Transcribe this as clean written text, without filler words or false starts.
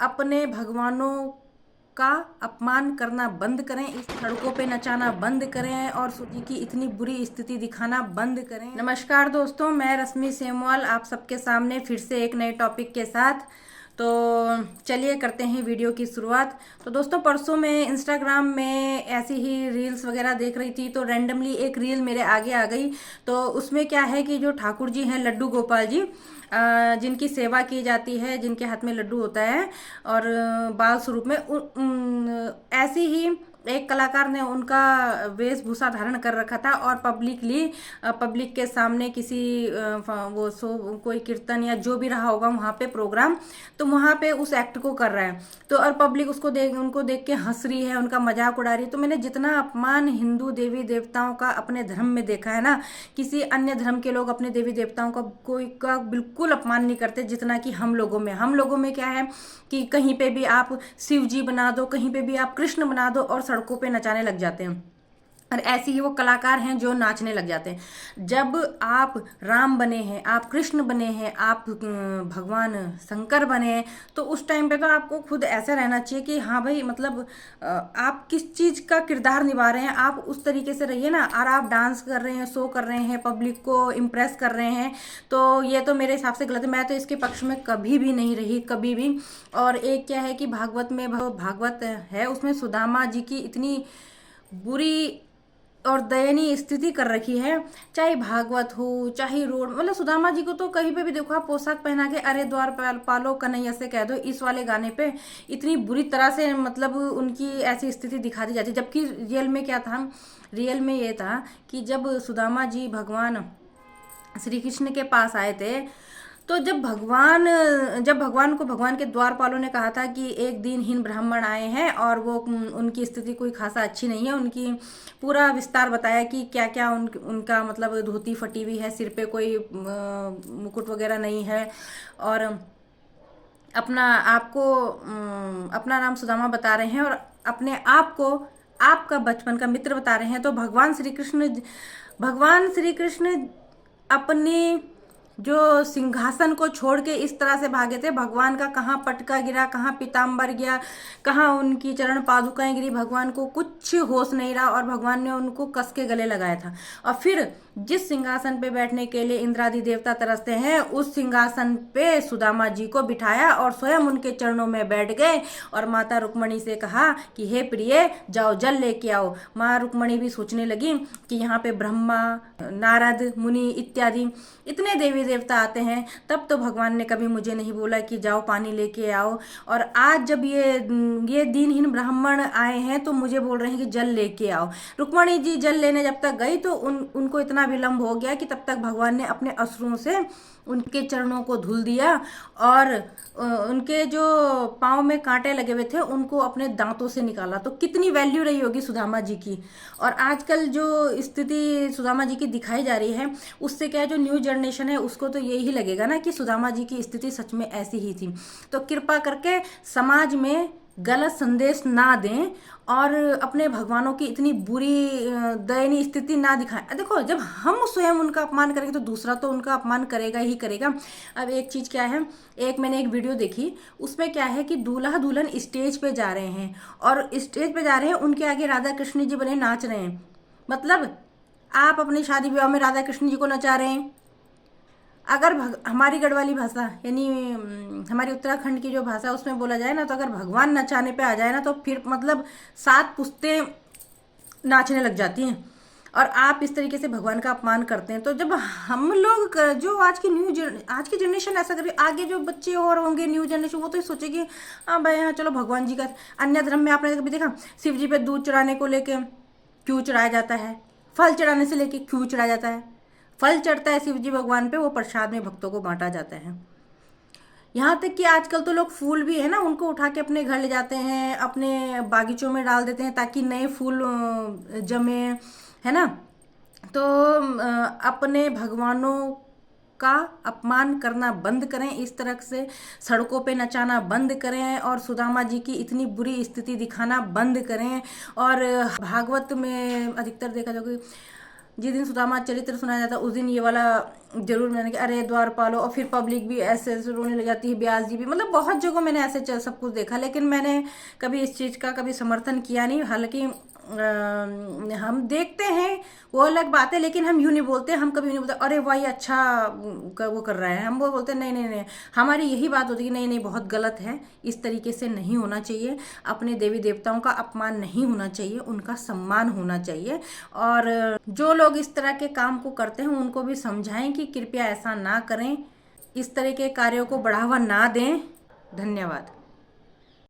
अपने भगवानों का अपमान करना बंद करें, इस सड़कों पे नचाना बंद करें और सूजी की इतनी बुरी स्थिति दिखाना बंद करें। नमस्कार दोस्तों, मैं रश्मि सेमवाल आप सबके सामने फिर से एक नए टॉपिक के साथ। तो चलिए करते हैं वीडियो की शुरुआत। तो दोस्तों, परसों मैं इंस्टाग्राम में ऐसी ही रील्स वगैरह देख रही थी तो रैंडमली एक रील मेरे आगे आ गई। तो उसमें क्या है कि जो ठाकुर जी हैं, लड्डू गोपाल जी, जिनकी सेवा की जाती है, जिनके हाथ में लड्डू होता है और बाल स्वरूप में ऐसी ही एक कलाकार ने उनका वेशभूषा धारण कर रखा था और पब्लिक के सामने किसी वो सो कोई कीर्तन या जो भी रहा होगा वहाँ पे प्रोग्राम, तो वहाँ पे उस एक्ट को कर रहा है। तो और पब्लिक उनको देख के हंस रही है, उनका मजाक उड़ा रही है। तो मैंने जितना अपमान हिंदू देवी देवताओं का अपने धर्म में देखा है ना, किसी अन्य धर्म के लोग अपने देवी देवताओं का बिल्कुल अपमान नहीं करते जितना कि हम लोगों में क्या है कि कहीं पे भी आप शिव जी बना दो, कहीं पे भी आप कृष्ण बना दो और सड़कों पे नचाने लग जाते हैं। और ऐसे ही वो कलाकार हैं जो नाचने लग जाते हैं। जब आप राम बने हैं, आप कृष्ण बने हैं, आप भगवान शंकर बने हैं, तो उस टाइम पे तो आपको खुद ऐसा रहना चाहिए कि हाँ भाई, मतलब आप किस चीज़ का किरदार निभा रहे हैं, आप उस तरीके से रहिए ना। और आप डांस कर रहे हैं, शो कर रहे हैं, पब्लिक को इम्प्रेस कर रहे हैं, तो ये तो मेरे हिसाब से गलत है। मैं तो इसके पक्ष में कभी भी नहीं रही, कभी भी। और एक क्या है कि भागवत है, उसमें सुदामा जी की इतनी बुरी और दयनीय स्थिति कर रखी है। चाहे भागवत हो, चाहे रोड, मतलब सुदामा जी को तो कहीं पे भी देखो आप पोशाक पहना के अरे द्वार पालो कन्हैया से कह दो, इस वाले गाने पे इतनी बुरी तरह से मतलब उनकी ऐसी स्थिति दिखा दी जाती है। जबकि रियल में क्या था, रियल में ये था कि जब सुदामा जी भगवान श्री कृष्ण के पास आए थे, तो भगवान के द्वारपालों ने कहा था कि एक दिनहीन ब्राह्मण आए हैं और वो उनकी स्थिति कोई खासा अच्छी नहीं है। उनकी पूरा विस्तार बताया कि क्या क्या उनका मतलब धोती फटी हुई है, सिर पे कोई मुकुट वगैरह नहीं है, और अपना नाम सुदामा बता रहे हैं और अपने आप को आपका बचपन का मित्र बता रहे हैं। तो भगवान श्री कृष्ण अपने जो सिंहासन को छोड़ के इस तरह से भागे थे, भगवान का कहाँ पटका गिरा, कहाँ पीताम्बर गया, कहाँ उनकी चरण पादुकाएं गिरी, भगवान को कुछ होश नहीं रहा और भगवान ने उनको कस के गले लगाया था। और फिर जिस सिंहासन पे बैठने के लिए इंद्रादि देवता तरसते हैं, उस सिंहासन पे सुदामा जी को बिठाया और स्वयं उनके चरणों में बैठ गए और माता रुक्मणी से कहा कि हे प्रिय, जाओ जल लेके आओ। माँ रुक्मणी भी सोचने लगी कि यहाँ पे ब्रह्मा, नारद मुनि इत्यादि इतने देवी देवता आते हैं, तब तो भगवान ने कभी मुझे नहीं बोला कि जाओ पानी लेके आओ। और आज जब ये दीनहीन ब्राह्मण आए हैं तो मुझे बोल रहे हैं कि जल लेके आओ। रुक्मणी जी जल लेने जब तक गई तो उनको इतना विलंब हो गया कि तब तक भगवान ने अपने अश्रुओं से उनके चरणों को धुल दिया और उनके जो पाँव में कांटे लगे हुए थे उनको अपने दांतों से निकाला। तो कितनी वैल्यू रही होगी सुदामा जी की। और आजकल जो स्थिति सुदामा जी की दिखाई जा रही है, उससे क्या है, जो न्यू जनरेशन है उसको तो यही लगेगा ना कि सुदामा जी की स्थिति सच में ऐसी ही थी। तो कृपा करके समाज में गलत संदेश ना दें और अपने भगवानों की इतनी बुरी दयनीय स्थिति ना दिखाएं। देखो, जब हम स्वयं उनका अपमान करेंगे तो दूसरा तो उनका अपमान करेगा ही करेगा। अब एक चीज़ क्या है, मैंने एक वीडियो देखी, उसमें क्या है कि दूल्हा दुल्हन स्टेज पे जा रहे हैं और स्टेज पे जा रहे हैं, उनके आगे राधा कृष्ण जी बने नाच रहे हैं। मतलब आप अपनी शादी विवाह में राधा कृष्ण जी को नचा रहे हैं। अगर हमारी गढ़वाली भाषा यानी हमारी उत्तराखंड की जो भाषा उसमें बोला जाए ना, तो अगर भगवान नचाने पे आ जाए ना तो फिर मतलब 7 पुश्तें नाचने लग जाती हैं। और आप इस तरीके से भगवान का अपमान करते हैं। तो जब हम लोग जो आज की जनरेशन ऐसा करें, आगे जो बच्चे और होंगे न्यू जनरेशन, वो तो सोचेगी हाँ भाई हाँ चलो भगवान जी का। अन्य धर्म में आपने कभी देखा शिव जी पे दूध चढ़ाने को लेके क्यों चढ़ाया जाता है, फल चढ़ाने से लेके क्यों चढ़ाया जाता है। फल चढ़ता है शिव जी भगवान पे, वो प्रसाद में भक्तों को बांटा जाता है। यहाँ तक कि आजकल तो लोग फूल भी है ना, उनको उठा के अपने घर ले जाते हैं, अपने बागीचों में डाल देते हैं ताकि नए फूल जमे, है ना। तो अपने भगवानों का अपमान करना बंद करें, इस तरह से सड़कों पे नचाना बंद करें और सुदामा जी की इतनी बुरी स्थिति दिखाना बंद करें। और भागवत में अधिकतर देखा जाएगा जिस दिन सुदामा चरित्र सुनाया जाता है उस दिन ये वाला जरूर मैंने कि अरे द्वारपालो, और फिर पब्लिक भी ऐसे ऐसे रोने लग जाती है, ब्यास जी भी, मतलब बहुत जगहों मैंने ऐसे सब कुछ देखा, लेकिन मैंने कभी इस चीज़ का कभी समर्थन किया नहीं। हालांकि हम देखते हैं वो अलग बात है, लेकिन हम यूँ नहीं बोलते, हम कभी नहीं बोलते अरे भाई अच्छा वो कर रहा है, हम वो बोलते नहीं नहीं नहीं। हमारी यही बात होती है कि नहीं नहीं बहुत गलत है, इस तरीके से नहीं होना चाहिए, अपने देवी देवताओं का अपमान नहीं होना चाहिए, उनका सम्मान होना चाहिए। और जो लोग इस तरह के काम को करते हैं उनको भी समझाएं कि कृपया ऐसा ना करें, इस तरह के कार्यों को बढ़ावा ना दें। धन्यवाद।